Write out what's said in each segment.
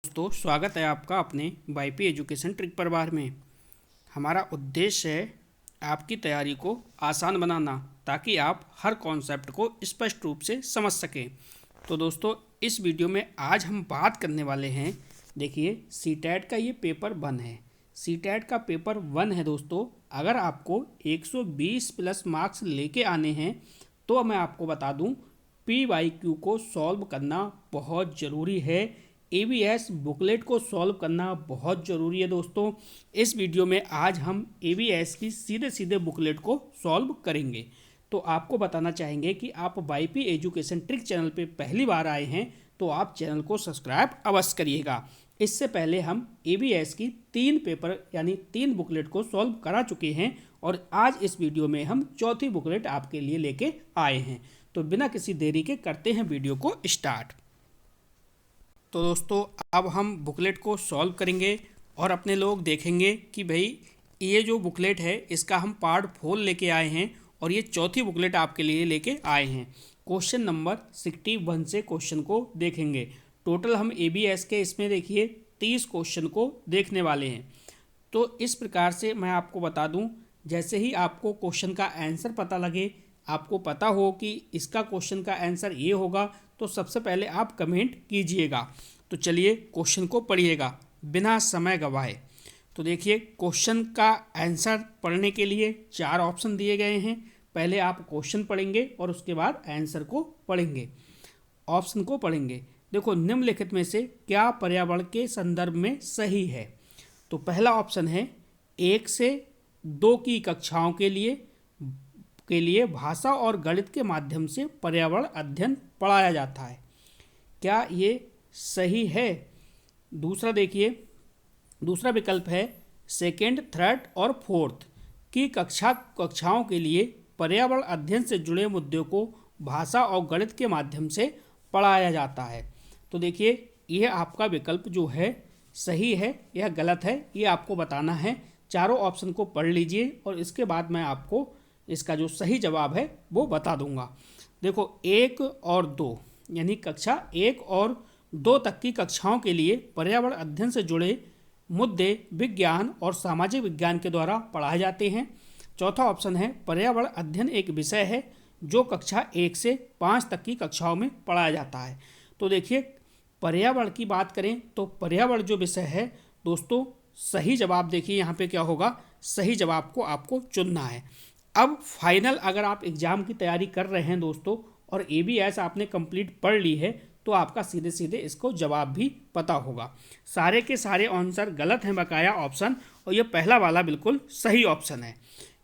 दोस्तों, स्वागत है आपका अपने वाईपी एजुकेशन ट्रिक परिवार में। हमारा उद्देश्य है आपकी तैयारी को आसान बनाना, ताकि आप हर कॉन्सेप्ट को स्पष्ट रूप से समझ सकें। तो दोस्तों, इस वीडियो में आज हम बात करने वाले हैं, देखिए सीटेट का ये पेपर 1 है। सीटेट का पेपर 1 है दोस्तों। अगर आपको 120 प्लस मार्क्स लेके आने हैं तो मैं आपको बता दूं, PYQ को सॉल्व करना बहुत ज़रूरी है। ABS बुकलेट को सॉल्व करना बहुत ज़रूरी है दोस्तों। इस वीडियो में आज हम ABS की सीधे सीधे बुकलेट को सॉल्व करेंगे। तो आपको बताना चाहेंगे कि आप वाईपी एजुकेशन ट्रिक चैनल पे पहली बार आए हैं तो आप चैनल को सब्सक्राइब अवश्य करिएगा। इससे पहले हम ABS की 3 पेपर यानी 3 बुकलेट को सॉल्व करा चुके हैं और आज इस वीडियो में हम चौथी बुकलेट आपके लिए लेके आए हैं। तो बिना किसी देरी के करते हैं वीडियो को स्टार्ट। तो दोस्तों, अब हम बुकलेट को सॉल्व करेंगे और अपने लोग देखेंगे कि भाई ये जो बुकलेट है इसका हम पार्ट 4 लेके आए हैं और ये चौथी बुकलेट आपके लिए लेके आए हैं। क्वेश्चन नंबर 61 से क्वेश्चन को देखेंगे। टोटल हम ABS के इसमें देखिए 30 क्वेश्चन को देखने वाले हैं। तो इस प्रकार से मैं आपको बता दूं, जैसे ही आपको क्वेश्चन का आंसर पता लगे, आपको पता हो कि इसका क्वेश्चन का आंसर ये होगा, तो सबसे पहले आप कमेंट कीजिएगा। तो चलिए क्वेश्चन को पढ़िएगा बिना समय गवाए। तो देखिए, क्वेश्चन का आंसर पढ़ने के लिए 4 ऑप्शन दिए गए हैं। पहले आप क्वेश्चन पढ़ेंगे और उसके बाद आंसर को पढ़ेंगे, ऑप्शन को पढ़ेंगे। देखो, निम्नलिखित में से क्या पर्यावरण के संदर्भ में सही है। तो पहला ऑप्शन है 1 से 2 की कक्षाओं के लिए भाषा और गणित के माध्यम से पर्यावरण अध्ययन पढ़ाया जाता है। क्या ये सही है? दूसरा देखिए, दूसरा विकल्प है 2nd, 3rd और 4th की कक्षाओं के लिए पर्यावरण अध्ययन से जुड़े मुद्दों को भाषा और गणित के माध्यम से पढ़ाया जाता है। तो देखिए, यह आपका विकल्प जो है सही है या गलत है, ये आपको बताना है। चारों ऑप्शन को पढ़ लीजिए और इसके बाद मैं आपको इसका जो सही जवाब है वो बता दूंगा। देखो, 1 और 2 यानी कक्षा 1 और 2 तक की कक्षाओं के लिए पर्यावरण अध्ययन से जुड़े मुद्दे विज्ञान और सामाजिक विज्ञान के द्वारा पढ़ाए जाते हैं। चौथा ऑप्शन है पर्यावरण अध्ययन एक विषय है जो कक्षा 1 से 5 तक की कक्षाओं में पढ़ाया जाता है। तो देखिए, पर्यावरण की बात करें तो पर्यावरण जो विषय है दोस्तों, सही जवाब देखिए यहाँ पे क्या होगा, सही जवाब को आपको चुनना है। अब फाइनल अगर आप एग्ज़ाम की तैयारी कर रहे हैं दोस्तों और ABS आपने कंप्लीट पढ़ ली है, तो आपका सीधे सीधे इसको जवाब भी पता होगा। सारे के सारे आंसर गलत हैं बकाया ऑप्शन, और ये पहला वाला बिल्कुल सही ऑप्शन है,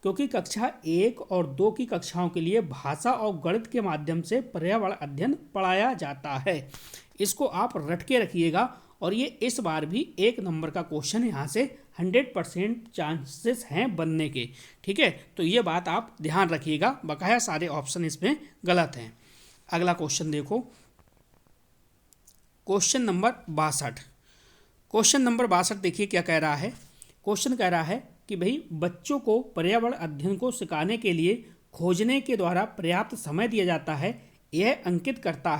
क्योंकि कक्षा 1 और 2 की कक्षाओं के लिए भाषा और गणित के माध्यम से पर्यावरण अध्ययन पढ़ाया जाता है। इसको आप रट के रखिएगा और ये इस बार भी 1 नंबर का क्वेश्चन यहाँ से 100% चांसेस हैं बनने के। ठीक है, तो ये बात आप ध्यान रखिएगा, बकाया सारे ऑप्शन इसमें गलत हैं। अगला क्वेश्चन देखो, क्वेश्चन नंबर 62। क्वेश्चन नंबर 62 देखिए क्या कह रहा है। क्वेश्चन कह रहा है कि भाई बच्चों को पर्यावरण अध्ययन को सिखाने के लिए खोजने के द्वारा पर्याप्त समय दिया जाता है। यह अंकित करता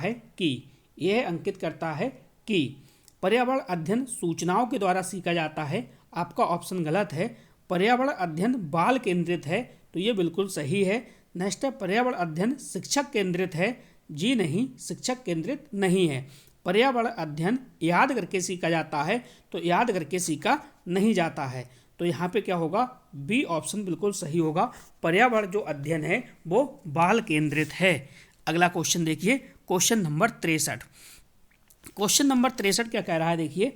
है कि पर्यावरण अध्ययन सूचनाओं के द्वारा सीखा जाता है। आपका ऑप्शन गलत है। पर्यावरण अध्ययन बाल केंद्रित है, तो ये बिल्कुल सही है। नेक्स्ट है पर्यावरण अध्ययन शिक्षक केंद्रित है। जी नहीं, शिक्षक केंद्रित नहीं है। पर्यावरण अध्ययन याद करके सीखा जाता है, तो याद करके सीखा नहीं जाता है। तो यहाँ पे क्या होगा, बी ऑप्शन बिल्कुल सही होगा। पर्यावरण जो अध्ययन है वो बाल केंद्रित है। अगला क्वेश्चन देखिए, क्वेश्चन नंबर 63। क्वेश्चन नंबर 63 क्या कह रहा है, देखिए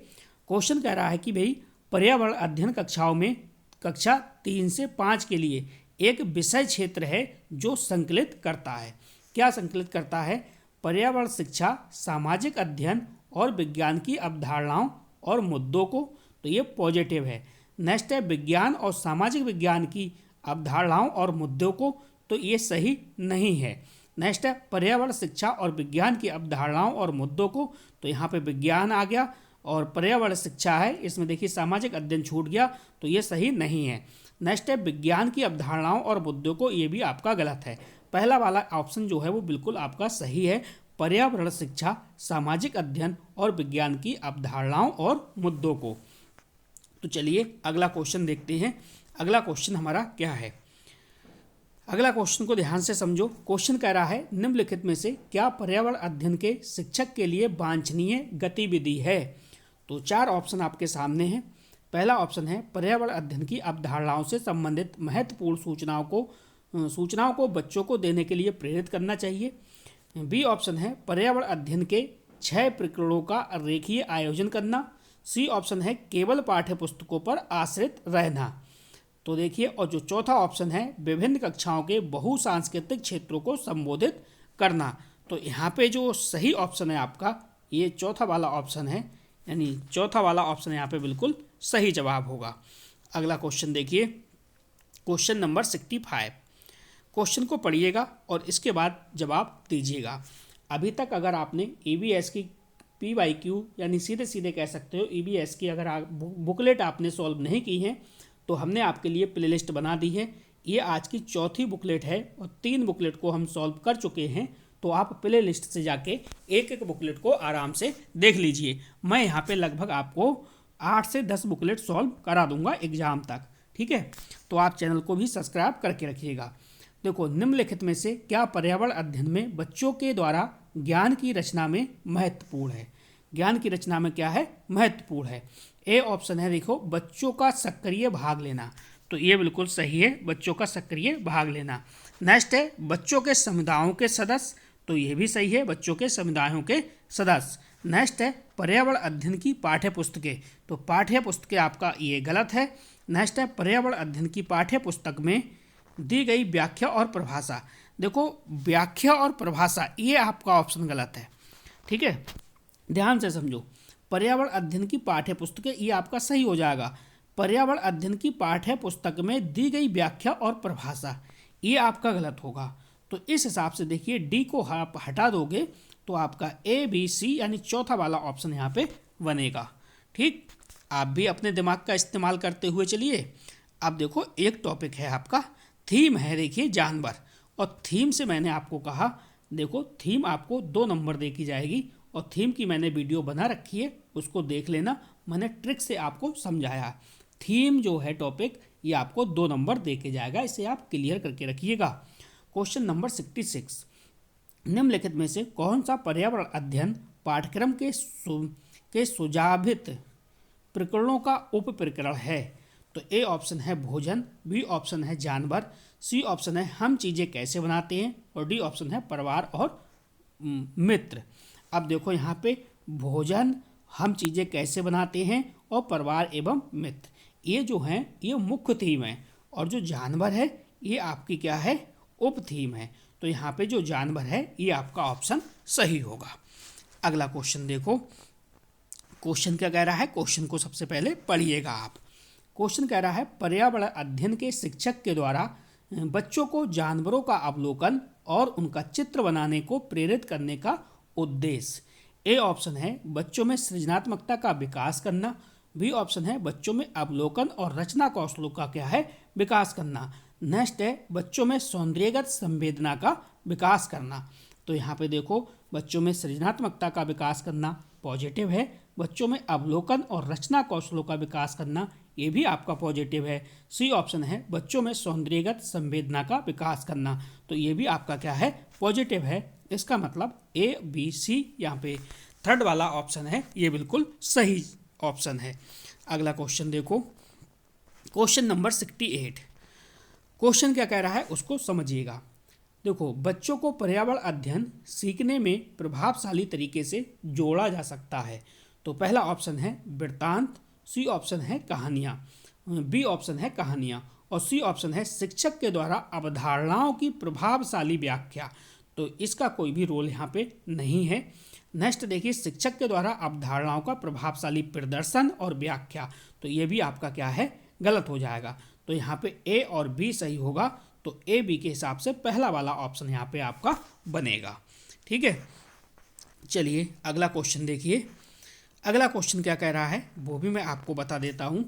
क्वेश्चन कह रहा है कि भाई पर्यावरण अध्ययन कक्षाओं में कक्षा 3 से 5 के लिए एक विषय क्षेत्र है जो संकलित करता है। क्या संकलित करता है? पर्यावरण शिक्षा, सामाजिक अध्ययन और विज्ञान की अवधारणाओं और मुद्दों को, तो ये पॉजिटिव है। नेक्स्ट है विज्ञान और सामाजिक विज्ञान की अवधारणाओं और मुद्दों को, तो ये सही नहीं है। नेक्स्ट है पर्यावरण शिक्षा और विज्ञान की अवधारणाओं और मुद्दों को, तो यहाँ पे विज्ञान आ गया और पर्यावरण शिक्षा है, इसमें देखिए सामाजिक अध्ययन छूट गया, तो ये सही नहीं है। नेक्स्ट है विज्ञान की अवधारणाओं और मुद्दों को, ये भी आपका गलत है। पहला वाला ऑप्शन जो है वो बिल्कुल आपका सही है। पर्यावरण शिक्षा, सामाजिक अध्ययन और विज्ञान की अवधारणाओं और मुद्दों को। तो चलिए अगला क्वेश्चन देखते हैं। अगला क्वेश्चन हमारा क्या है? अगला क्वेश्चन को ध्यान से समझो। क्वेश्चन कह रहा है निम्नलिखित में से क्या पर्यावरण अध्ययन के शिक्षक के लिए वांछनीय गतिविधि है? तो 4 ऑप्शन आपके सामने हैं। पहला ऑप्शन है पर्यावरण अध्ययन की अवधारणाओं से संबंधित महत्वपूर्ण सूचनाओं को बच्चों को देने के लिए प्रेरित करना चाहिए। बी ऑप्शन है पर्यावरण अध्ययन के 6 प्रकरणों का रेखीय आयोजन करना। सी ऑप्शन है केवल पाठ्य पुस्तकों पर आश्रित रहना। तो देखिए, और जो चौथा ऑप्शन है विभिन्न कक्षाओं के बहुसांस्कृतिक क्षेत्रों को संबोधित करना। तो यहाँ पे जो सही ऑप्शन है आपका ये चौथा वाला ऑप्शन है, यानी चौथा वाला ऑप्शन यहाँ पे बिल्कुल सही जवाब होगा। अगला क्वेश्चन देखिए, क्वेश्चन नंबर 65। क्वेश्चन को पढ़िएगा और इसके बाद जवाब दीजिएगा। अभी तक अगर आपने EVS की PYQ यानी सीधे सीधे कह सकते हो EVS की अगर बुकलेट आपने सॉल्व नहीं की है तो हमने आपके लिए प्लेलिस्ट बना दी है। ये आज की चौथी बुकलेट है और 3 बुकलेट को हम सॉल्व कर चुके हैं। तो आप प्ले लिस्ट से जाके एक एक बुकलेट को आराम से देख लीजिए। मैं यहाँ पे लगभग आपको 8 से 10 बुकलेट सॉल्व करा दूंगा एग्जाम तक, ठीक है। तो आप चैनल को भी सब्सक्राइब करके रखिएगा। देखो, निम्नलिखित में से क्या पर्यावरण अध्ययन में बच्चों के द्वारा ज्ञान की रचना में महत्वपूर्ण है? ज्ञान की रचना में क्या है? महत्वपूर्ण है। ए ऑप्शन है, देखो, बच्चों का सक्रिय भाग लेना। तो ये बिल्कुल सही है, बच्चों का सक्रिय भाग लेना। नेक्स्ट है बच्चों के समुदायों के सदस्य। तो ये भी सही है, बच्चों के समुदायों के सदस्य। नेक्स्ट है पर्यावरण अध्ययन की पाठ्य पुस्तकें। तो पाठ्य पुस्तकें आपका ये गलत है। नेक्स्ट है पर्यावरण अध्ययन की पाठ्य पुस्तक में दी गई व्याख्या और परिभाषा। देखो, व्याख्या और परिभाषा ये आपका ऑप्शन गलत है, ठीक है, ध्यान से समझो। पर्यावरण अध्ययन की पाठ्य पुस्तकें ये आपका सही हो जाएगा। पर्यावरण अध्ययन की पाठ्य पुस्तक में दी गई व्याख्या और परिभाषा ये आपका गलत होगा। तो इस हिसाब से देखिए डी को आप हटा दोगे तो आपका ABC यानी चौथा वाला ऑप्शन यहाँ पे बनेगा, ठीक। आप भी अपने दिमाग का इस्तेमाल करते हुए चलिए। अब देखो, एक टॉपिक है आपका, थीम है, देखिए जानवर। और थीम से मैंने आपको कहा, देखो थीम आपको 2 नंबर दे की जाएगी और थीम की मैंने वीडियो बना रखी है, उसको देख लेना। मैंने ट्रिक से आपको समझाया। थीम जो है टॉपिक ये आपको 2 नंबर दे के जाएगा, इसे आप क्लियर करके रखिएगा। Question number 66। निम्नलिखित में से कौन सा पर्यावरण अध्ययन पाठ्यक्रम के सुझावित प्रकरणों का उप प्रकरण है? तो ए ऑप्शन है भोजन, बी ऑप्शन है जानवर, सी ऑप्शन है हम चीज़ें कैसे बनाते हैं और डी ऑप्शन है परिवार और मित्र। अब देखो यहाँ पे भोजन, हम चीज़ें कैसे बनाते हैं और परिवार एवं मित्र ये जो हैं ये मुख्य थीम है और जो जानवर है ये आपकी क्या है? उप थीम है। तो यहाँ पे जो जानवर है ये आपका ऑप्शन सही होगा। अगला क्वेश्चन देखो, क्वेश्चन क्या कह रहा है? क्वेश्चन को सबसे पहले पढ़िएगा आप। क्वेश्चन कह रहा है पर्यावरण अध्ययन के शिक्षक के द्वारा बच्चों को जानवरों का अवलोकन और उनका चित्र बनाने को प्रेरित करने का उद्देश्य। ए ऑप्शन है बच्चों में सृजनात्मकता का विकास करना, बी ऑप्शन है बच्चों में अवलोकन और रचना कौशलों का क्या है? विकास करना। नेक्स्ट है बच्चों में सौंदर्यगत संवेदना का विकास करना। तो यहाँ पे देखो, बच्चों में सृजनात्मकता का विकास करना पॉजिटिव है, बच्चों में अवलोकन और रचना कौशलों का विकास करना ये भी आपका पॉजिटिव है। सी ऑप्शन है बच्चों में सौंदर्यगत संवेदना का विकास करना, तो ये भी आपका क्या है? पॉजिटिव है। इसका मतलब ABC यहाँ पे थर्ड वाला ऑप्शन है ये बिल्कुल सही ऑप्शन है। अगला क्वेश्चन देखो, क्वेश्चन नंबर 68। क्वेश्चन क्या कह रहा है उसको समझिएगा। देखो, बच्चों को पर्यावरण अध्ययन सीखने में प्रभावशाली तरीके से जोड़ा जा सकता है। तो पहला ऑप्शन है वृत्तांत, सी ऑप्शन है कहानियाँ, बी ऑप्शन है कहानियाँ और सी ऑप्शन है शिक्षक के द्वारा अवधारणाओं की प्रभावशाली व्याख्या। तो इसका कोई भी रोल यहाँ पे नहीं है। नेक्स्ट देखिए, शिक्षक के द्वारा अवधारणाओं का प्रभावशाली प्रदर्शन और व्याख्या, तो ये भी आपका क्या है? गलत हो जाएगा। तो यहाँ पे ए और बी सही होगा। तो AB के हिसाब से पहला वाला ऑप्शन यहाँ पे आपका बनेगा, ठीक है। चलिए अगला क्वेश्चन देखिए। अगला क्वेश्चन क्या कह रहा है वो भी मैं आपको बता देता हूँ।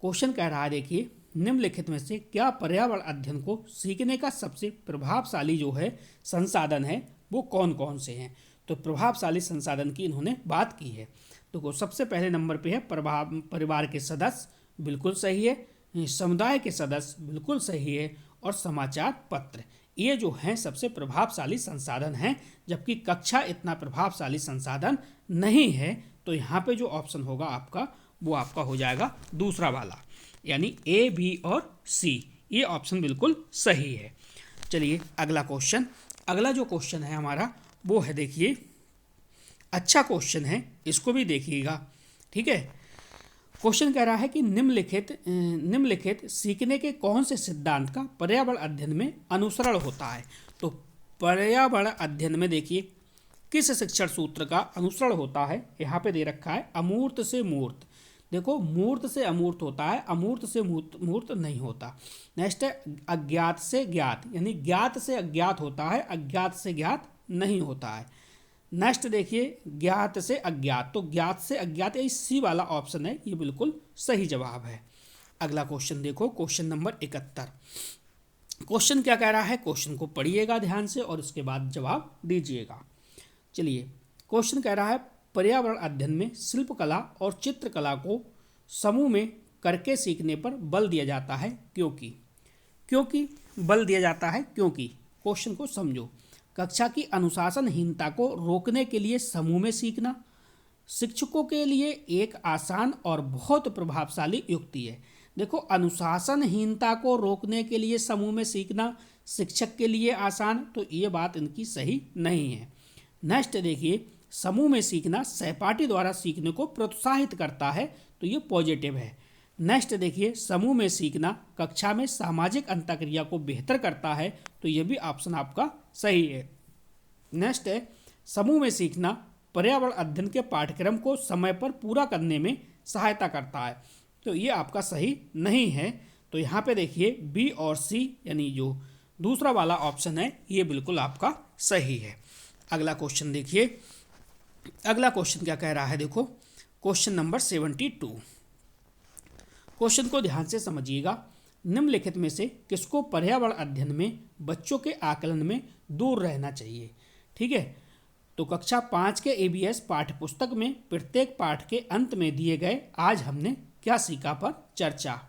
क्वेश्चन कह रहा है, देखिए, निम्नलिखित में से क्या पर्यावरण अध्ययन को सीखने का सबसे प्रभावशाली जो है संसाधन है वो कौन कौन से हैं? तो प्रभावशाली संसाधन की इन्होंने बात की है। तो सबसे पहले नंबर पे है परिवार के सदस्य, बिल्कुल सही है। समुदाय के सदस्य, बिल्कुल सही है। और समाचार पत्र, ये जो हैं सबसे प्रभावशाली संसाधन हैं, जबकि कक्षा इतना प्रभावशाली संसाधन नहीं है। तो यहाँ पे जो ऑप्शन होगा आपका, वो आपका हो जाएगा दूसरा वाला, यानी ए, बी और सी, ये ऑप्शन बिल्कुल सही है। चलिए अगला क्वेश्चन, अगला जो क्वेश्चन है हमारा वो है, देखिए अच्छा क्वेश्चन है, इसको भी देखिएगा, ठीक है। क्वेश्चन कह रहा है कि निम्नलिखित सीखने के कौन से सिद्धांत का पर्यावरण अध्ययन में अनुसरण होता है। तो पर्यावरण अध्ययन में देखिए किस शिक्षण सूत्र का अनुसरण होता है, यहाँ पे दे रखा है अमूर्त से मूर्त। देखो मूर्त से अमूर्त होता है, अमूर्त से मूर्त नहीं होता। नेक्स्ट है अज्ञात से ज्ञात, यानी ज्ञात से अज्ञात होता है, अज्ञात से ज्ञात नहीं होता है। नेक्स्ट देखिए ज्ञात से अज्ञात, तो ज्ञात से अज्ञात, ये सी वाला ऑप्शन है, ये बिल्कुल सही जवाब है। अगला क्वेश्चन देखो, क्वेश्चन नंबर 71। क्वेश्चन क्या कह रहा है, क्वेश्चन को पढ़िएगा ध्यान से और उसके बाद जवाब दीजिएगा। चलिए क्वेश्चन कह रहा है पर्यावरण अध्ययन में शिल्पकला और चित्रकला को समूह में करके सीखने पर बल दिया जाता है, क्योंकि बल दिया जाता है क्योंकि। क्वेश्चन को समझो, कक्षा की अनुशासनहीनता को रोकने के लिए समूह में सीखना शिक्षकों के लिए एक आसान और बहुत प्रभावशाली युक्ति है। देखो अनुशासनहीनता को रोकने के लिए समूह में सीखना शिक्षक के लिए आसान, तो ये बात इनकी सही नहीं है। नेक्स्ट देखिए समूह में सीखना सहपाठी द्वारा सीखने को प्रोत्साहित करता है, तो ये पॉजिटिव है। नेक्स्ट देखिए समूह में सीखना कक्षा में सामाजिक अंतःक्रिया को बेहतर करता है, तो ये भी ऑप्शन आपका सही है। नेक्स्ट है समूह में सीखना पर्यावरण अध्ययन के पाठ्यक्रम को समय पर पूरा करने में सहायता करता है, तो ये आपका सही नहीं है। तो यहाँ पे देखिए बी और सी, यानी जो दूसरा वाला ऑप्शन है, ये बिल्कुल आपका सही है। अगला क्वेश्चन देखिए, अगला क्वेश्चन क्या कह रहा है, देखो क्वेश्चन नंबर 72। क्वेश्चन को ध्यान से समझिएगा। निम्नलिखित में से किसको पर्यावरण अध्ययन में बच्चों के आकलन में दूर रहना चाहिए, ठीक है। तो कक्षा 5 के ABS पाठ्यपुस्तक में प्रत्येक पाठ के अंत में दिए गए आज हमने क्या सीखा पर चर्चा,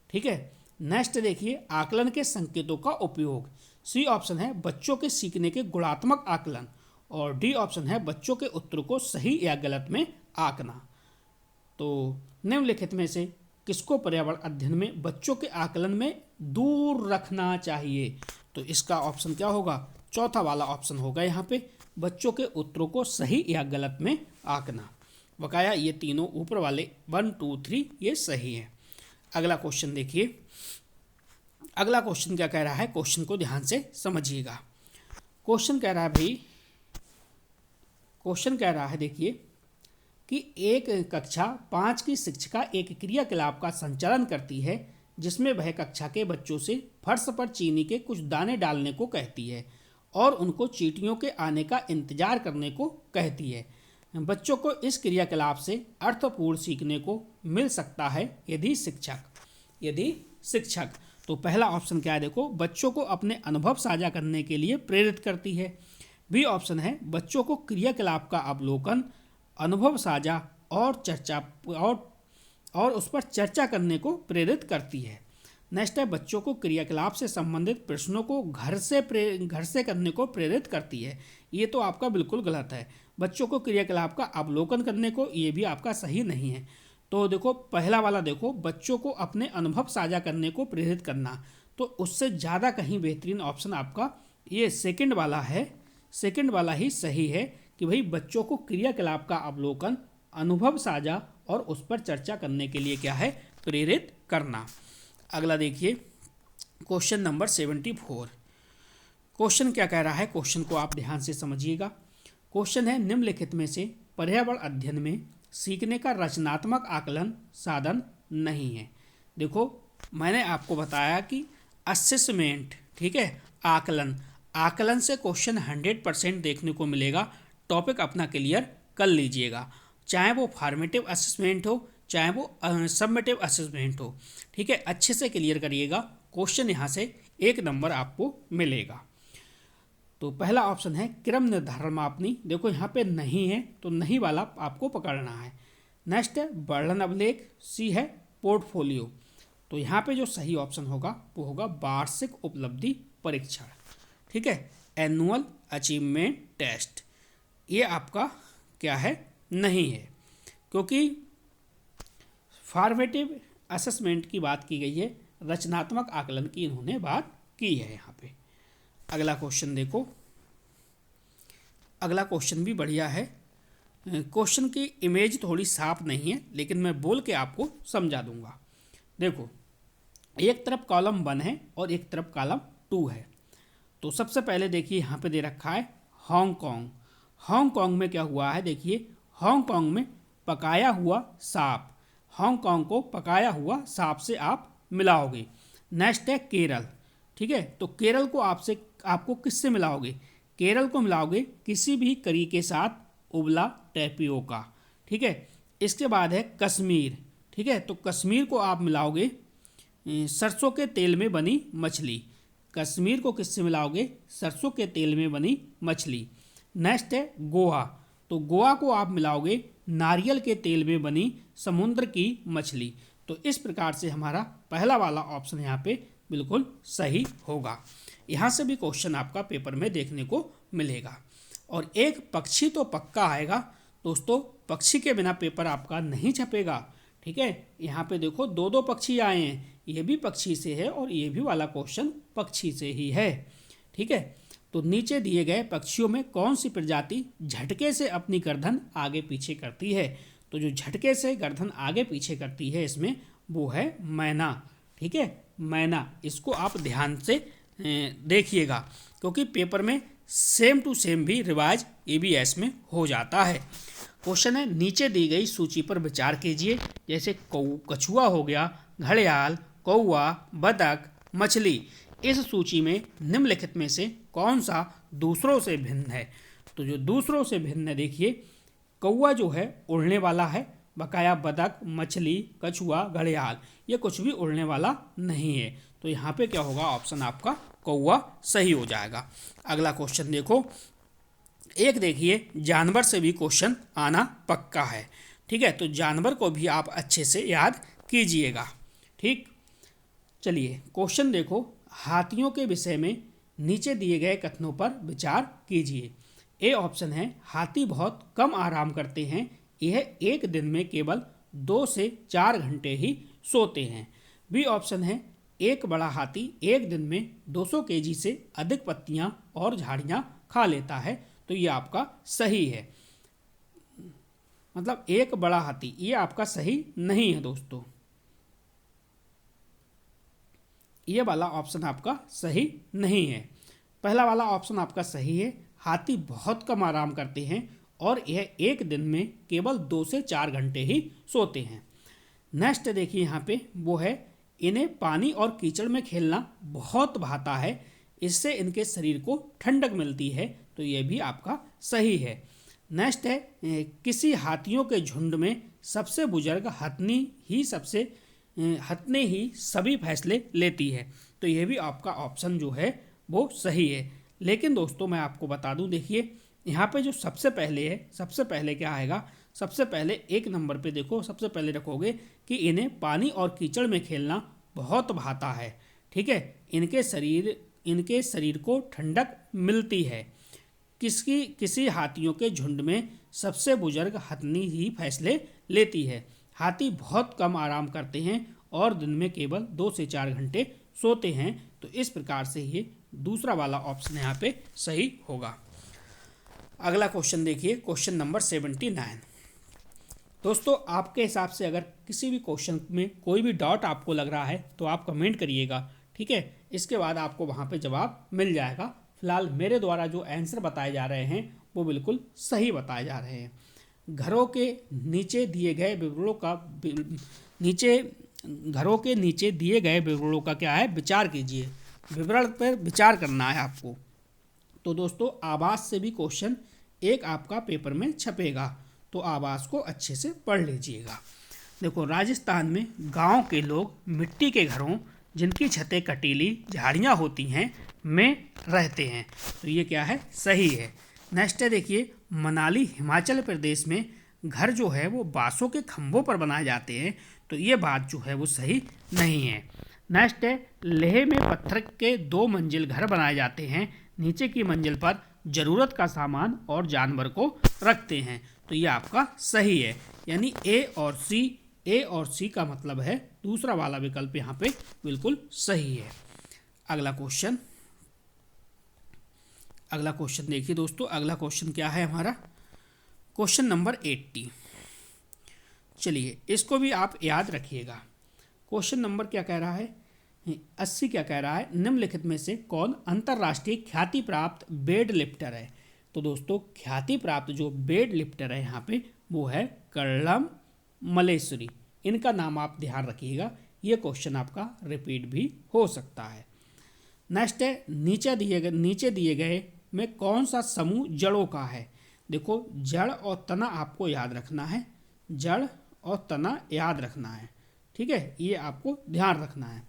ठीक है। नेक्स्ट देखिए आकलन के संकेतों का उपयोग, सी ऑप्शन है बच्चों के सीखने के गुणात्मक आकलन, और डी ऑप्शन है बच्चों के उत्तर को सही या गलत में आंकना। तो निम्नलिखित में से किसको पर्यावरण अध्ययन में बच्चों के आकलन में दूर रखना चाहिए, तो इसका ऑप्शन क्या होगा, चौथा वाला ऑप्शन होगा यहाँ पे, बच्चों के उत्तरों को सही या गलत में आंकना। बकाया ये तीनों ऊपर वाले 1, 2, 3 ये सही है। अगला क्वेश्चन देखिए, अगला क्वेश्चन क्या कह रहा है, क्वेश्चन को ध्यान से समझिएगा। क्वेश्चन कह रहा है भाई, क्वेश्चन कह रहा है देखिए कि एक कक्षा 5 की शिक्षिका एक क्रियाकलाप का संचालन करती है जिसमें वह कक्षा के बच्चों से फर्श पर चीनी के कुछ दाने डालने को कहती है और उनको चींटियों के आने का इंतजार करने को कहती है। बच्चों को इस क्रियाकलाप से अर्थपूर्ण सीखने को मिल सकता है यदि शिक्षक। तो पहला ऑप्शन क्या है, देखो बच्चों को अपने अनुभव साझा करने के लिए प्रेरित करती है। बी ऑप्शन है बच्चों को क्रियाकलाप का अवलोकन, अनुभव साझा और चर्चा और उस पर चर्चा करने को प्रेरित करती है। नेक्स्ट है बच्चों को क्रियाकलाप से संबंधित प्रश्नों को घर से करने को प्रेरित करती है। ये तो आपका बिल्कुल गलत है। बच्चों को क्रियाकलाप का अवलोकन करने को, ये भी आपका सही नहीं है। तो देखो पहला वाला, देखो बच्चों को अपने अनुभव साझा करने को प्रेरित करना, तो उससे ज़्यादा कहीं बेहतरीन ऑप्शन आपका ये सेकंड वाला है। सेकंड वाला ही सही है कि भाई बच्चों को क्रियाकलाप का अवलोकन, अनुभव साझा और उस पर चर्चा करने के लिए क्या है, प्रेरित करना। अगला देखिए क्वेश्चन नंबर 74। क्वेश्चन क्या कह रहा है, क्वेश्चन को आप ध्यान से समझिएगा। क्वेश्चन है निम्नलिखित में से पर्यावरण अध्ययन में सीखने का रचनात्मक आकलन साधन नहीं है। देखो मैंने आपको बताया कि असेसमेंट, ठीक है, आकलन से क्वेश्चन 100% देखने को मिलेगा। टॉपिक अपना क्लियर कर लीजिएगा, चाहे वो फॉर्मेटिव असेसमेंट हो चाहे वो सबमेटिव असेसमेंट हो, ठीक है, अच्छे से क्लियर करिएगा। क्वेश्चन यहाँ से 1 नंबर आपको मिलेगा। तो पहला ऑप्शन है क्रम निर्धारण मापनी। देखो यहाँ पे नहीं है तो नहीं वाला आपको पकड़ना है। नेक्स्ट है वर्णन अभिलेख। सी है पोर्टफोलियो। तो यहाँ पे जो सही ऑप्शन होगा वो होगा वार्षिक उपलब्धि परीक्षण। ठीक है, एनुअल अचीवमेंट टेस्ट। ये आपका क्या है, नहीं है, क्योंकि फॉर्मेटिव असेसमेंट की बात की गई है, रचनात्मक आकलन की इन्होंने बात की है यहाँ पे। अगला क्वेश्चन देखो, अगला क्वेश्चन भी बढ़िया है। क्वेश्चन की इमेज थोड़ी साफ नहीं है, लेकिन मैं बोल के आपको समझा दूंगा। देखो, एक तरफ कॉलम 1 है और एक तरफ कॉलम 2 है। तो सबसे पहले देखिए यहाँ पे दे रखा है हांगकांग। हांगकांग में क्या हुआ है, देखिए हांगकांग में पकाया हुआ सांप। हांगकांग को पकाया हुआ सांप से आप मिलाओगे। नेक्स्ट है केरल। ठीक है, तो केरल को आपको किससे मिलाओगे? केरल को मिलाओगे किसी भी करी के साथ उबला टैपियोका। ठीक है, इसके बाद है कश्मीर। ठीक है, तो कश्मीर को आप मिलाओगे सरसों के तेल में बनी मछली। कश्मीर को किससे मिलाओगे? सरसों के तेल में बनी मछली। नेक्स्ट है गोवा। तो गोवा को आप मिलाओगे नारियल के तेल में बनी समुद्र की मछली। तो इस प्रकार से हमारा पहला वाला ऑप्शन यहाँ पे बिल्कुल सही होगा। यहाँ से भी क्वेश्चन आपका पेपर में देखने को मिलेगा। और एक पक्षी तो पक्का आएगा दोस्तों, पक्षी के बिना पेपर आपका नहीं छपेगा। ठीक है, यहाँ पे देखो दो दो पक्षी आए हैं, ये भी पक्षी से है और ये भी वाला क्वेश्चन पक्षी से ही है। ठीक है, तो नीचे दिए गए पक्षियों में कौन सी प्रजाति झटके से अपनी गर्दन आगे पीछे करती है? तो जो झटके से गर्दन आगे पीछे करती है इसमें वो है मैना। ठीक है, मैना, इसको आप ध्यान से देखिएगा, क्योंकि पेपर में सेम टू सेम भी रिवाइज EBS में हो जाता है। क्वेश्चन है नीचे दी गई सूची पर विचार कीजिए। जैसे कछुआ हो गया, घड़ियाल, कौवा, बतख, मछली। इस सूची में निम्नलिखित में से कौन सा दूसरों से भिन्न है? तो जो दूसरों से भिन्न है, देखिए कौवा जो है उड़ने वाला है, बकाया बतख, मछली, कछुआ, घड़ियाल ये कुछ भी उड़ने वाला नहीं है। तो यहाँ पे क्या होगा, ऑप्शन आपका कौवा सही हो जाएगा। अगला क्वेश्चन देखो, एक देखिए जानवर से भी क्वेश्चन आना पक्का है। ठीक है, तो जानवर को भी आप अच्छे से याद कीजिएगा। ठीक, चलिए क्वेश्चन देखो, हाथियों के विषय में नीचे दिए गए कथनों पर विचार कीजिए। ए ऑप्शन है हाथी बहुत कम आराम करते हैं, यह एक दिन में केवल 2 से 4 घंटे ही सोते हैं। बी ऑप्शन है एक बड़ा हाथी एक दिन में 200 kg से अधिक पत्तियां और झाड़ियां खा लेता है। तो ये आपका सही है, मतलब एक बड़ा हाथी, ये आपका सही नहीं है दोस्तों। ये वाला ऑप्शन आपका सही नहीं है। पहला वाला ऑप्शन आपका सही है, हाथी बहुत कम आराम करते हैं और यह एक दिन में केवल 2 से 4 घंटे ही सोते हैं। नेक्स्ट देखिए यहाँ पे वो है इन्हें पानी और कीचड़ में खेलना बहुत भाता है, इससे इनके शरीर को ठंडक मिलती है। तो ये भी आपका सही है। नेक्स्ट है किसी हाथियों के झुंड में सबसे बुजुर्ग हथनी ही सभी फैसले लेती है। तो ये भी आपका ऑप्शन जो है वो सही है। लेकिन दोस्तों मैं आपको बता दूं, देखिए यहाँ पे जो सबसे पहले है, सबसे पहले क्या आएगा, सबसे पहले 1 नंबर पे देखो, सबसे पहले रखोगे कि इन्हें पानी और कीचड़ में खेलना बहुत भाता है। ठीक है, इनके शरीर को ठंडक मिलती है। किसी हाथियों के झुंड में सबसे बुजुर्ग हथनी ही फैसले लेती है। हाथी बहुत कम आराम करते हैं और दिन में केवल 2 से 4 घंटे सोते हैं। तो इस प्रकार से ये दूसरा वाला ऑप्शन यहाँ पे सही होगा। अगला क्वेश्चन देखिए, क्वेश्चन नंबर 79। दोस्तों आपके हिसाब से अगर किसी भी क्वेश्चन में कोई भी डाउट आपको लग रहा है तो आप कमेंट करिएगा। ठीक है, इसके बाद आपको वहाँ पे जवाब मिल जाएगा। फिलहाल मेरे द्वारा जो आंसर बताए जा रहे हैं वो बिल्कुल सही बताए जा रहे हैं। घरों के नीचे दिए गए विवरणों का क्या है, विचार कीजिए। विवरण पर विचार करना है आपको। तो दोस्तों आवास से भी क्वेश्चन एक आपका पेपर में छपेगा, तो आवास को अच्छे से पढ़ लीजिएगा। देखो राजस्थान में गांव के लोग मिट्टी के घरों जिनकी छतें कटीली झाड़ियाँ होती हैं में रहते हैं। तो ये क्या है, सही है। नेक्स्ट है देखिए, मनाली हिमाचल प्रदेश में घर जो है वो बांसों के खंभों पर बनाए जाते हैं। तो ये बात जो है वो सही नहीं है। नेक्स्ट है, लेह में पत्थर के 2 मंजिल घर बनाए जाते हैं। नीचे की मंजिल पर ज़रूरत का सामान और जानवर को रखते हैं। तो ये आपका सही है, यानी ए और सी का मतलब है दूसरा वाला विकल्प यहाँ पे बिल्कुल सही है। अगला क्वेश्चन देखिए दोस्तों, अगला क्वेश्चन क्या है हमारा, क्वेश्चन नंबर 80। चलिए इसको भी आप याद रखिएगा। क्वेश्चन नंबर क्या कह रहा है, 80 क्या कह रहा है, निम्नलिखित में से कौन अंतर्राष्ट्रीय ख्याति प्राप्त वेट लिफ्टर है। तो दोस्तों ख्याति प्राप्त जो वेट लिफ्टर है यहाँ पे वो है कर्लम मलेश्वरी। इनका नाम आप ध्यान रखिएगा, ये क्वेश्चन आपका रिपीट भी हो सकता है। नेक्स्ट है, नीचे दिए गए में कौन सा समूह जड़ों का है। देखो जड़ और तना आपको याद रखना है, जड़ और तना याद रखना है, ठीक है, ये आपको ध्यान रखना है।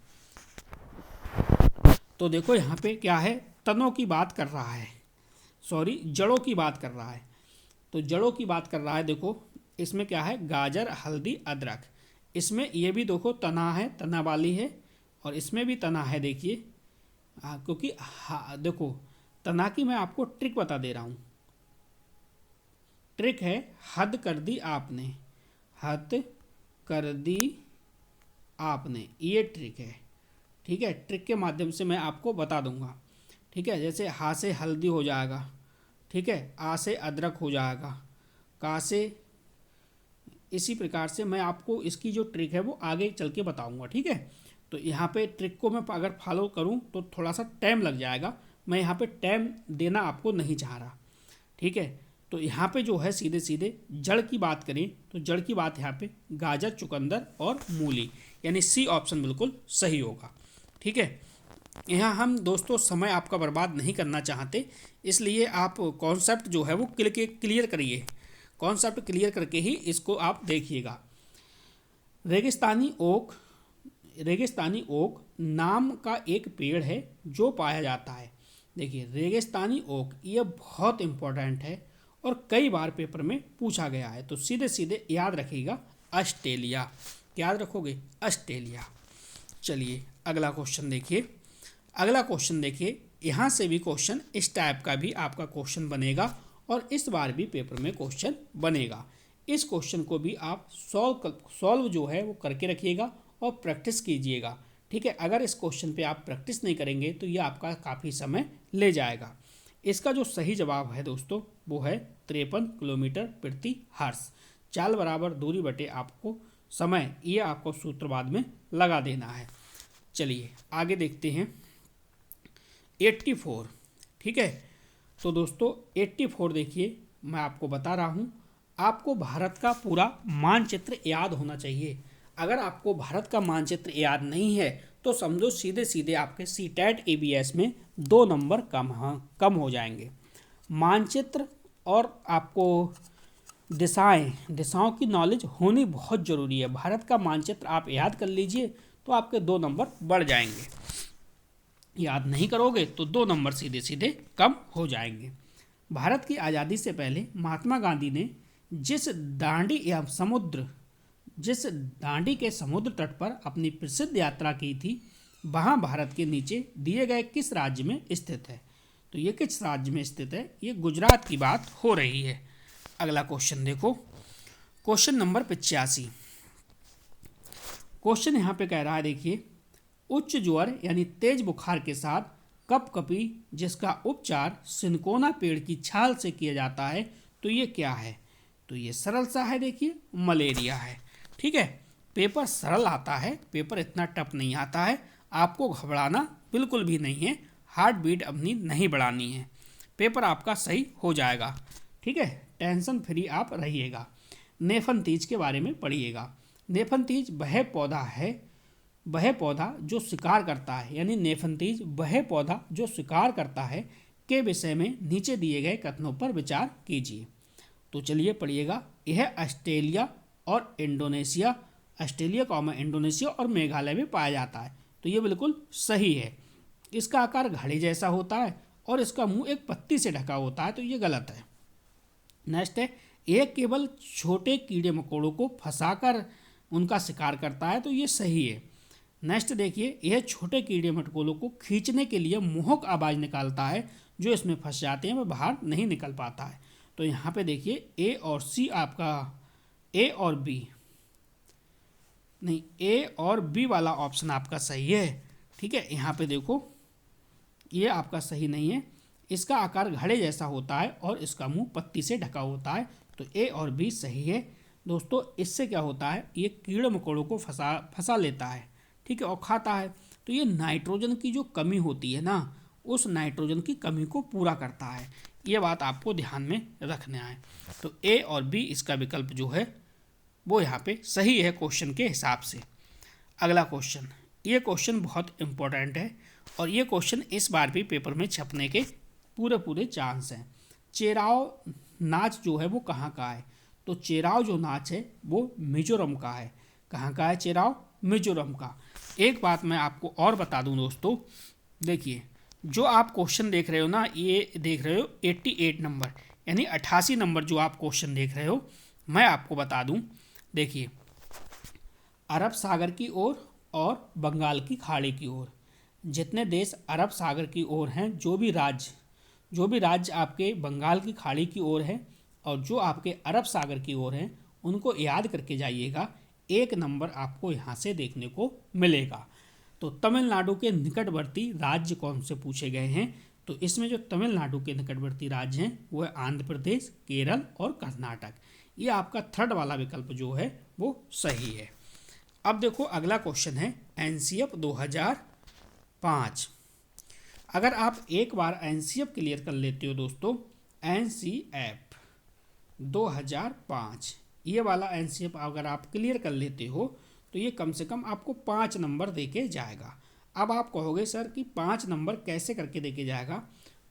तो देखो यहाँ पे क्या है, तनों की बात कर रहा है, सॉरी जड़ों की बात कर रहा है। तो जड़ों की बात कर रहा है, देखो इसमें क्या है, गाजर हल्दी अदरक। इसमें ये भी देखो तना है, तना वाली है, और इसमें भी तना है देखिए, क्योंकि देखो तना की मैं आपको ट्रिक बता दे रहा हूँ। ट्रिक है हद कर दी आपने, हद कर दी आपने, ये ट्रिक है, ठीक है। ट्रिक के माध्यम से मैं आपको बता दूंगा, ठीक है। जैसे हा से हल्दी हो जाएगा, ठीक है, आ से अदरक हो जाएगा, का से, इसी प्रकार से मैं आपको इसकी जो ट्रिक है वो आगे चल के बताऊंगा, ठीक है। तो यहाँ पे ट्रिक को मैं अगर फॉलो करूँ तो थोड़ा सा टाइम लग जाएगा, मैं यहाँ पे टाइम देना आपको नहीं चाह रहा, ठीक है। तो यहाँ पे जो है सीधे सीधे जड़ की बात करें तो जड़ की बात यहाँ पे गाजर चुकंदर और मूली, यानी सी ऑप्शन बिल्कुल सही होगा, ठीक है। यहाँ हम दोस्तों समय आपका बर्बाद नहीं करना चाहते, इसलिए आप कॉन्सेप्ट जो है वो क्लियर करिए, कॉन्सेप्ट क्लियर करके ही इसको आप देखिएगा। रेगिस्तानी ओक नाम का एक पेड़ है जो पाया जाता है। देखिए रेगिस्तानी ओक ये बहुत इम्पोर्टेंट है और कई बार पेपर में पूछा गया है, तो सीधे सीधे याद रखिएगा ऑस्ट्रेलिया, याद रखोगे ऑस्ट्रेलिया। चलिए अगला क्वेश्चन देखिए, यहाँ से भी क्वेश्चन इस टाइप का भी आपका क्वेश्चन बनेगा और इस बार भी पेपर में क्वेश्चन बनेगा। इस क्वेश्चन को भी आप सॉल्व जो है वो करके रखिएगा और प्रैक्टिस कीजिएगा, ठीक है। अगर इस क्वेश्चन पे आप प्रैक्टिस नहीं करेंगे तो ये आपका काफ़ी समय ले जाएगा। इसका जो सही जवाब है दोस्तों वो है 53 किलोमीटर प्रति हर्ष। चाल बराबर दूरी बटे आपको समय, ये आपको सूत्र बाद में लगा देना है। चलिए आगे देखते हैं 84, ठीक है। तो दोस्तों 84 देखिए, मैं आपको बता रहा हूँ, आपको भारत का पूरा मानचित्र याद होना चाहिए। अगर आपको भारत का मानचित्र याद नहीं है तो समझो सीधे सीधे आपके सीटेट EBS में 2 नंबर कम हो जाएंगे। मानचित्र और आपको दिशाओं की नॉलेज होनी बहुत ज़रूरी है। भारत का मानचित्र आप याद कर लीजिए तो आपके 2 नंबर बढ़ जाएंगे, याद नहीं करोगे तो 2 नंबर सीधे सीधे कम हो जाएंगे। भारत की आज़ादी से पहले महात्मा गांधी ने जिस दांडी के समुद्र तट पर अपनी प्रसिद्ध यात्रा की थी, वहाँ भारत के नीचे दिए गए किस राज्य में स्थित है। तो ये किस राज्य में स्थित है, ये गुजरात की बात हो रही है। अगला क्वेश्चन देखो, क्वेश्चन नंबर 85। क्वेश्चन यहाँ पे कह रहा है, देखिए उच्च ज्वर यानी तेज बुखार के साथ कपकपी जिसका उपचार सिनकोना पेड़ की छाल से किया जाता है, तो ये क्या है। तो ये सरल सा है, देखिए मलेरिया है, ठीक है। पेपर सरल आता है, पेपर इतना टफ नहीं आता है, आपको घबराना बिल्कुल भी नहीं है, हार्ट बीट अपनी नहीं बढ़ानी है, पेपर आपका सही हो जाएगा, ठीक है। टेंशन फ्री आप रहिएगा। नेफन तीज के बारे में पढ़िएगा। नेफन तीज वह पौधा जो शिकार करता है, यानी नेफन तीज वह पौधा जो शिकार करता है के विषय में नीचे दिए गए कथनों पर विचार कीजिए। तो चलिए पढ़िएगा। यह ऑस्ट्रेलिया, इंडोनेशिया और मेघालय में पाया जाता है। तो ये बिल्कुल सही है। इसका आकार घड़े जैसा होता है और इसका मुंह एक पत्ती से ढका होता है, तो ये गलत है। नेक्स्ट है, यह केवल छोटे कीड़े मकोड़ों को फंसाकर उनका शिकार करता है, तो ये सही है। नेक्स्ट देखिए, यह छोटे कीड़े मकोड़ों को खींचने के लिए मोहक आवाज़ निकालता है, जो इसमें फंस जाते हैं वह बाहर नहीं निकल पाता है। तो यहाँ पे देखिए ए और सी आपका, ए और बी नहीं, ए और बी वाला ऑप्शन आपका सही है। ठीक है, यहाँ पे देखो ये आपका सही नहीं है। इसका आकार घड़े जैसा होता है और इसका मुंह पत्ती से ढका होता है, तो ए और बी सही है। दोस्तों इससे क्या होता है, ये कीड़े मकोड़ों को फंसा लेता है, ठीक है, और खाता है। तो ये नाइट्रोजन की जो कमी होती है ना, उस नाइट्रोजन की कमी को पूरा करता है। ये बात आपको ध्यान में रखना है। तो ए और बी इसका विकल्प जो है वो यहाँ पे सही है क्वेश्चन के हिसाब से। अगला क्वेश्चन, ये क्वेश्चन बहुत इम्पोर्टेंट है और ये क्वेश्चन इस बार भी पेपर में छपने के पूरे चांस हैं। चेराव नाच जो है वो कहाँ का है, तो चेराव जो नाच है वो मिजोरम का है। कहाँ का है चेराव? मिजोरम का। एक बात मैं आपको और बता दूं दोस्तों, देखिए जो आप क्वेश्चन देख रहे हो ना, ये देख रहे हो 88 नंबर, यानी 88 नंबर जो आप क्वेश्चन देख रहे हो, मैं आपको बता दूं, देखिए अरब सागर की ओर और बंगाल की खाड़ी की ओर, जितने देश अरब सागर की ओर हैं, जो भी राज्य आपके बंगाल की खाड़ी की ओर हैं और जो आपके अरब सागर की ओर हैं, उनको याद करके जाइएगा। एक नंबर आपको यहाँ से देखने को मिलेगा। तो तमिलनाडु के निकटवर्ती राज्य कौन से पूछे गए हैं, तो इसमें जो तमिलनाडु के निकटवर्ती राज्य हैं वो है आंध्र प्रदेश, केरल और कर्नाटक। ये आपका थर्ड वाला विकल्प जो है वो सही है। अब देखो अगला क्वेश्चन है एनसीएफ 2005। अगर आप एक बार एनसीएफ क्लियर कर लेते हो दोस्तों, एनसीएफ 2005 ये वाला एनसीएफ अगर आप क्लियर कर लेते हो तो ये कम से कम आपको 5 नंबर देके जाएगा। अब आप कहोगे सर कि 5 नंबर कैसे करके देके जाएगा,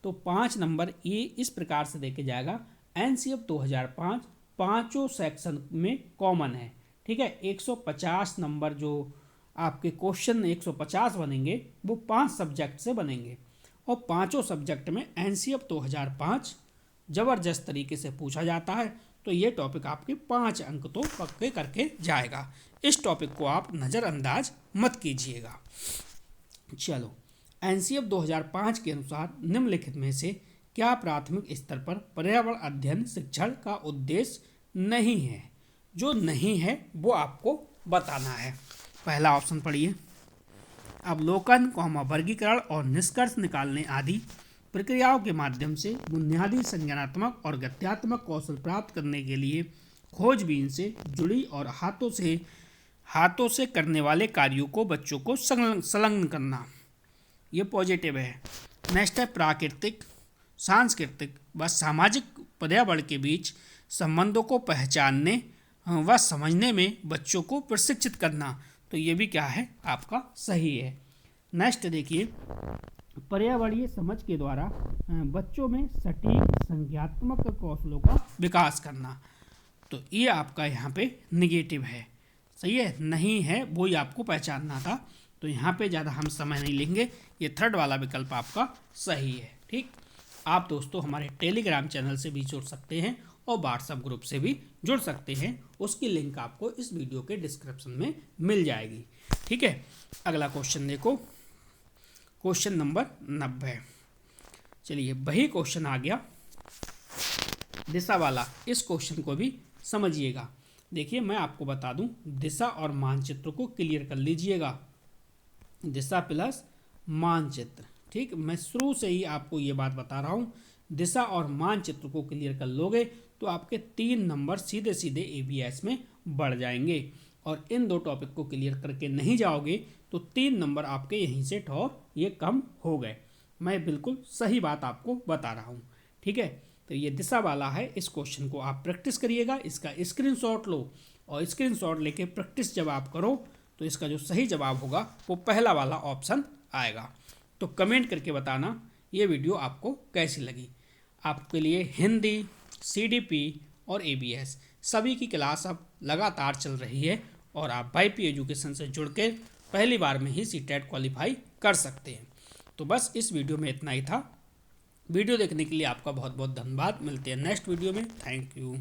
तो 5 नंबर ये इस प्रकार से देके जाएगा। एनसीएफ 2005 पाँचों सेक्शन में कॉमन है, ठीक है। 150 नंबर जो आपके क्वेश्चन 150 बनेंगे वो 5 सब्जेक्ट से बनेंगे और पाँचों सब्जेक्ट में एनसीएफ 2005 ज़बरदस्त तरीके से पूछा जाता है। तो ये टॉपिक आपके 5 अंक तो पक्के करके जाएगा। इस टॉपिक को आप नज़रअंदाज मत कीजिएगा। चलो, एनसीएफ 2005 के अनुसार निम्नलिखित में से क्या प्राथमिक स्तर पर पर्यावरण अध्ययन शिक्षण का उद्देश्य नहीं है? जो नहीं है वो आपको बताना है। पहला ऑप्शन पढ़िए, अवलोकन, वर्गीकरण और निष्कर्ष निकालने आदि प्रक्रियाओं के माध्यम से बुनियादी संज्ञानात्मक और गत्यात्मक कौशल प्राप्त करने के लिए खोजबीन से जुड़ी और हाथों से करने वाले कार्यों को बच्चों को संलग्न करना, ये पॉजिटिव है। नेक्स्ट है प्राकृतिक, सांस्कृतिक व सामाजिक पर्यावरण के बीच संबंधों को पहचानने व समझने में बच्चों को प्रशिक्षित करना, तो ये भी क्या है आपका सही है। नेक्स्ट देखिए, पर्यावरणीय समझ के द्वारा बच्चों में सटीक संज्ञानात्मक कौशलों का विकास करना, तो ये आपका यहाँ पे निगेटिव है। सही है, नहीं है वो ही आपको पहचानना था। तो यहाँ पे ज़्यादा हम समय नहीं लेंगे, ये थर्ड वाला विकल्प आपका सही है। ठीक, आप दोस्तों हमारे टेलीग्राम चैनल से भी जुड़ सकते हैं और व्हाट्सएप ग्रुप से भी जुड़ सकते हैं, उसकी लिंक आपको इस वीडियो के डिस्क्रिप्शन में मिल जाएगी। ठीक है, अगला क्वेश्चन देखो, क्वेश्चन नंबर 90। चलिए वही क्वेश्चन आ गया दिशा वाला, इस क्वेश्चन को भी समझिएगा। देखिए मैं आपको बता दूं, दिशा और मानचित्र को क्लियर कर लीजिएगा, दिशा प्लस मानचित्र। ठीक, मैं शुरू से ही आपको ये बात बता रहा हूँ, दिशा और मानचित्र को क्लियर कर लोगे तो आपके 3 नंबर सीधे सीधे ABS में बढ़ जाएंगे और इन 2 टॉपिक को क्लियर करके नहीं जाओगे तो 3 नंबर आपके यहीं से ठौर ये कम हो गए। मैं बिल्कुल सही बात आपको बता रहा हूँ। ठीक है, तो ये दिशा वाला है, इस क्वेश्चन को आप प्रैक्टिस करिएगा, इसका स्क्रीनशॉट लो और स्क्रीनशॉट लेके प्रैक्टिस जब आप करो तो इसका जो सही जवाब होगा वो पहला वाला ऑप्शन आएगा। तो कमेंट करके बताना ये वीडियो आपको कैसी लगी। आपके लिए हिंदी, CDP और ABS सभी की क्लास अब लगातार चल रही है और आप YP एजुकेशन से जुड़ के पहली बार में ही सीटेट क्वालिफाई कर सकते हैं। तो बस इस वीडियो में इतना ही था। वीडियो देखने के लिए आपका बहुत बहुत धन्यवाद। मिलते हैं नेक्स्ट वीडियो में। Thank you.